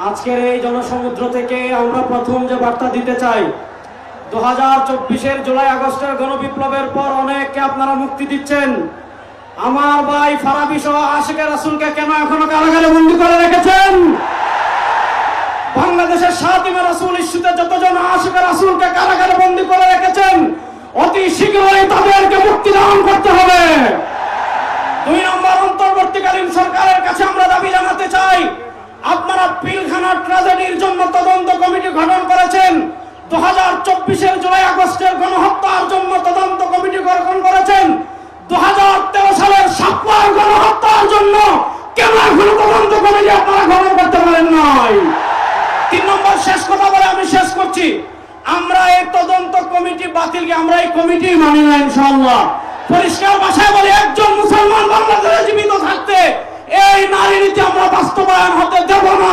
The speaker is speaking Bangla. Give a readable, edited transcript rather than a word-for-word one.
আজকের এই জনসমুদ্র থেকে আমরা প্রথম যে বার্তা দিতে চাই, 2024-এর জুলাই আগস্টের গণবিপ্লবের পর অনেককে আপনারা মুক্তি দিচ্ছেন। আমার ভাই ফারাবী সহ আশিকে রাসূলকে কেন এখনো কারাগারে বন্দী করে রেখেছেন? বাংলাদেশের সাতিমে রাসূল ইস্যুতে যতজন আশিকে রাসূলকে কারাগারে বন্দী করে রেখেছেন, অতি শীঘ্রই তাদেরকে মুক্তি দান করতে হবে। 2 নম্বর, অন্তর্বর্তীকালীন সরকারের কাছে আমরা দাবি জানাতে চাই, আপনারা পিলখানা ট্র্যাজেডির জন্য তদন্ত কমিটি গঠন করেছেন, 2024-এর জুলাই আগস্টের গণহত্যার জন্য তদন্ত কমিটি গঠন করেছেন, 2013 সালের শাপলার গণহত্যার জন্য কেন এখনো তদন্ত কমিটি আপনারা গঠন করতে পারেন নাই? 3 নম্বর, শেষ কথা বলে আমি শেষ করছি, আমরা এই তদন্ত কমিটি বাতিলকে আমরা এই কমিটি মানি না ইনশাআল্লাহ। পরিষ্কার ভাষায় বলি, একজন মুসলমান বাংলাদেশে জীবিত থাকতে এই নারী নীতি আমরা বাস্তবায়ন হতে দেব না।